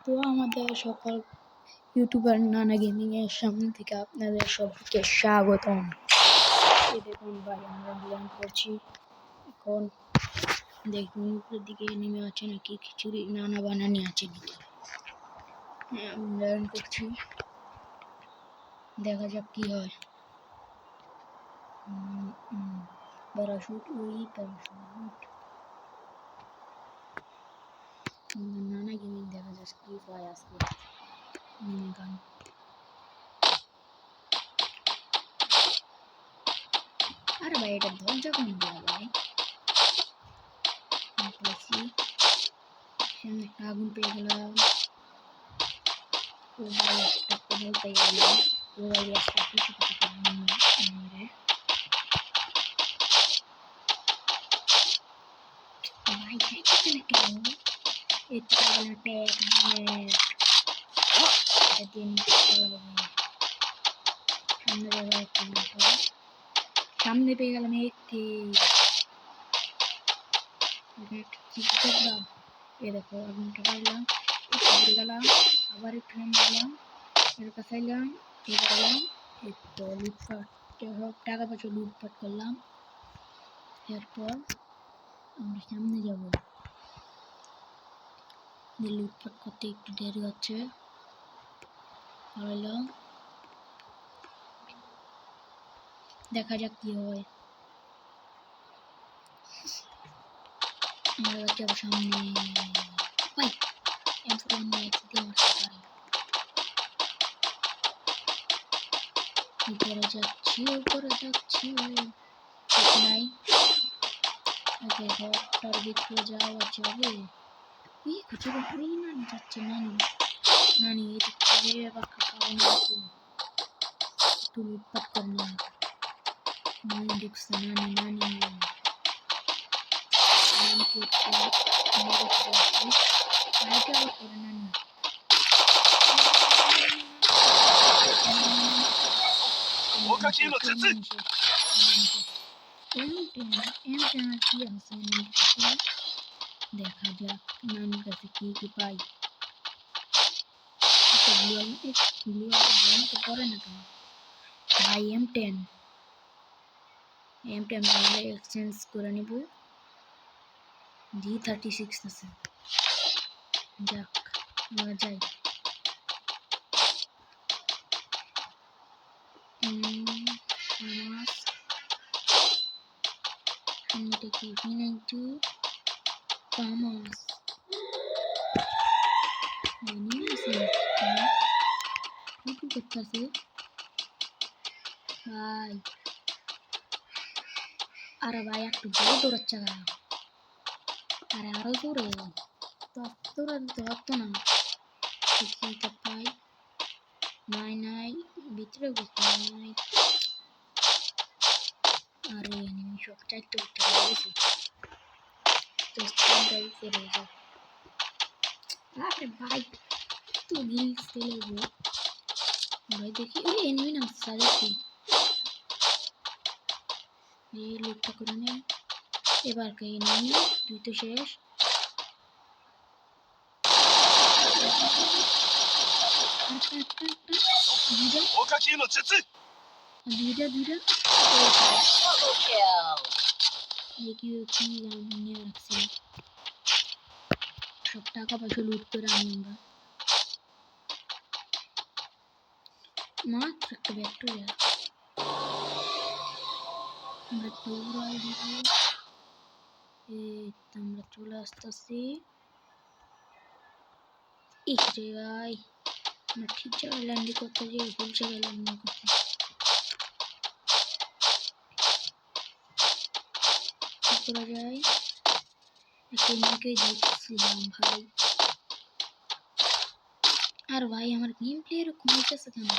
তো আমাদের সকল ইউটিউবার নানা গেমিং এর সামনে থেকে আপনাদের সবাইকে স্বাগতম। এই দেখুন ভাই, আমরা ল্যান্ড করছি। এখন দেখুন উপরের দিকে নেমে আছে নাকি খিচুড়ি নানা বানানি আছে নাকি। আমি ল্যান্ড করছি, দেখা যাক কি হয়। প্যারাশুট, ওই প্যারাশুট নানা গেমিং, দেখা যাক কি হয় আজকে। গান আরে ভাই, এটা দরজা কোন দেওয়া ভাই? সামনে একটা আগুন পেয়ে গেলাম। ও ভাই, একটা কোদাল পেয়ে গেলাম। ও ভাই, একটা কিছু মেরে ভাই যাইতেছে না কেন? এটা গেলাম প্যাক হ্যামের এটা দিয়ে নিতে পারবো। সামনে যাবো একটা মোটর, সামনে পেয়ে গেলাম একটি চিপ দেখলাম। এ দেখো আগুনটা পাইলাম, একটু গেলাম, আবার একটু গেলাম, এর কাছে এলাম, গেলাম। এই তো লুটপাট, সব টাকা পয়সা লুটপাট করলাম। এরপর আমরা সামনে যাব। লুটপাট করতে একটু দেরি হচ্ছে। দেখা যাক কি হয়। আমরা যাচ্ছি আবার সামনে। ভাই M4 দিয়ে মারতে পারি। উপরে যাচ্ছি, উপরে যাচ্ছি, নাই ঘরটার ভিতরে যাওয়া যাবে। এই খুচরো ওই নানি যাচ্ছে, নানি নানি এদিক থেকে আবার খাওয়া না একটু লুটপাট করলাম। নানি ঢুকছে, নানি নানি নানিকে একটু মেরে ফেলছি। নানিকে আবার করে নানি দেখা যাক নানির কাছে কি কি পাই। করে না কেন ভাই? M10 এক্সচেঞ্জ করে নিব। G36 আছে, যাক আমরা যাই। সামনেটা কি V92 ফার্মাস করতেছে ভাই। আরে ভাই একটু জোরে দৌড়াচ্ছে গা, আরে আরো জোরে দৌড়াতে হতো না। দেখি তো পাই, নাই নাই ভিতরে নাই। আরে এনিমি সব চারটে উঠতে গেছে, আরে ভাই তো গিলস খেলবো ভাই। দেখি ওই এনিমি না সাজেছি, এই লুটটা করে নে। এবার কে এনিমি, তুই তো শেষ। দুইটা নিয়ে রাখছি, সব টাকা পয়সা লুট করে আনি আমরা। মাত্র একটা ব্যাকটেরিয়া, আমরা দৌড়াই দিব। এই তো আমরা চলে আসতেছি। রে ভাই, আমরা ঠিক জায়গায় ল্যান্ডিং করতে গিয়ে ভুল জায়গায় ল্যান্ডিং করতে। করা যায় একটা এনিমিকে দেখছিলাম ভাই। আর ভাই আমার গেম প্লে এরকম হইতেছে কেন?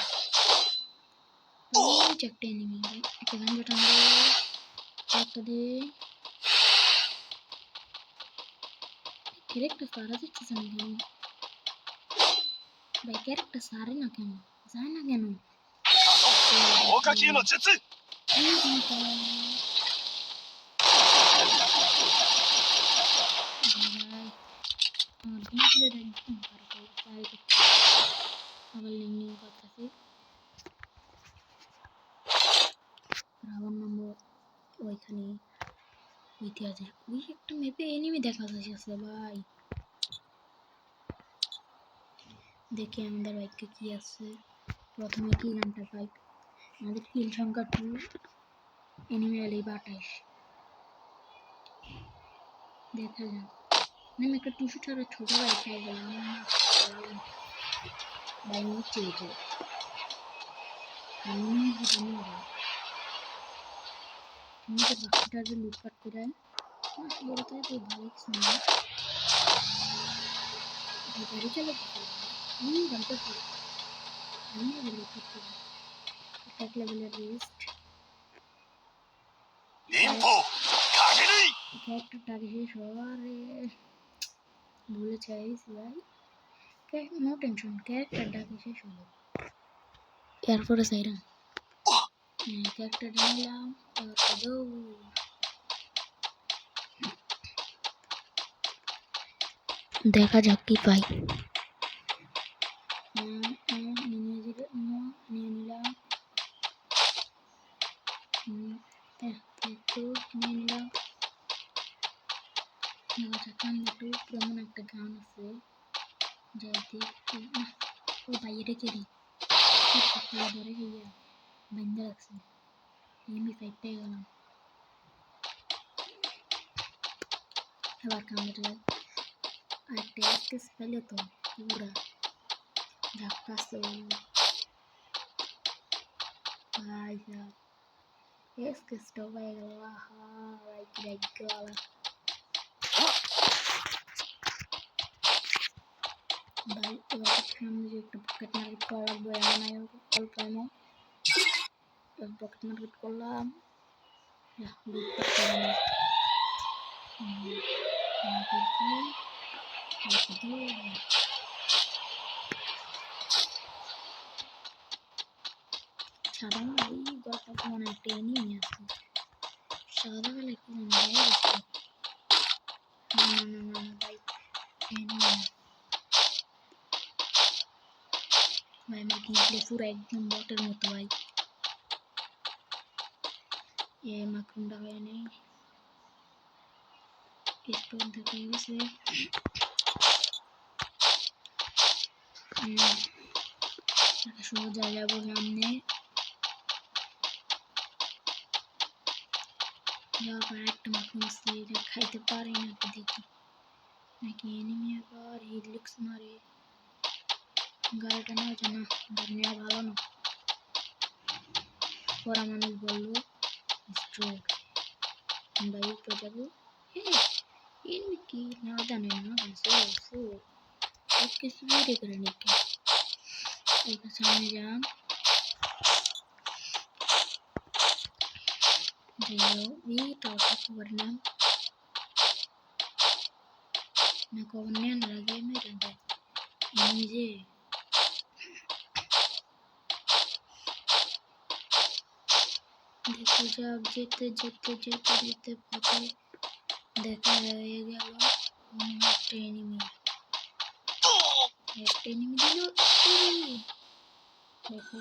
একটা এনিমি ভাই, একটা গান বাটন দে, একটা দে। ক্যারেক্টার সারা যাচ্ছে না কেন ভাই? ক্যারেক্টার সারে না কেন, যায় না কেন? আমার গেম প্লে একদম খারাপ হয়ে ইতিহাসে ওই একটা ম্যাপে এনিমি দেখা যাচ্ছে ভাই। দেখি আমাদের বাইকে কি আছে। প্রথমে কি গানটা পাই, আমাদের কিল সংখ্যা 2, এনিমি এলেই 28। দেখা যাক। আমি একটা 200 ছাড়া ছোট বাইক পেয়ে গেলাম ভাই। নিচে এটা আমি বাকিটা যে লুটপাট করে বলতে তো ভালো কিছু না। গাড়ি চালাতে গাড়িটা আমি লুটপাট করি এক লেভেলের রেস্ট ক্যারেক্টারটাকে শেষ হওয়ারে ভুলে চাইছি ভাই। নো টেনশন, ক্যারেক্টারটাকে শেষ হলো এরপরে সাইরাম ক্যারেক্টারটা নিলাম। দেখা যাক কি পাই। নিয়ে নিলাম কেমন একটা গান আছে যাইতে ও ভাই এটা কেরি ধরে গিয়া বান্ধা রাখছে। এমনি 5 পেয়ে গেলাম। এবার কামড়ে আর টেস্ট পেলে তো পুরা ঝাক্কাছে ভাই সাহেব। এসকে স্টপ হয়ে গেল। আহা ভাই কি ভাগ্যওয়ালা ভাই। এবার সামনে যে একটা পকেট মার্কেট করা লাগবে এমন অল্প এমন পকেট মার্কেট করলাম। সাদা এই গল্পটা মনে একটা এনিমি আছে। সাদা বেলা কি মনে হয় না ভাই এনিমি ভাই। আমার গেমপ্লে পুরো একদম বটের মতো ভাই। এ মাখুন্ডা হয়ে নেই স্টোন থেকে গেছে। সোজা যাবো সামনে যাওয়ার পর একটা মাখন আছে এটা খাইতে পারি নাকি দেখি নাকি এনিমি আবার হিটলিক্স মারে। গাড়িটা নেওয়া যায় না, গাড়ি নেওয়া ভালো না। পরা মানুষ বললো স্ট্রোক আমরা উপরে যাবো। এনিমি কি না জানে না কিছু ভিডিও করে নাকি ওইটা সামনে যান। খবর নাম না খবর নেন লাগে মেরে দেয় নিজে। দেখো যাক যেতে যেতে যেতে যেতে পথে দেখা হয়ে গেল একটা এনিমি দিল। দেখো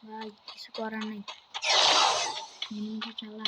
ভাই কিছু করার নাই, এনিমিটা চালা।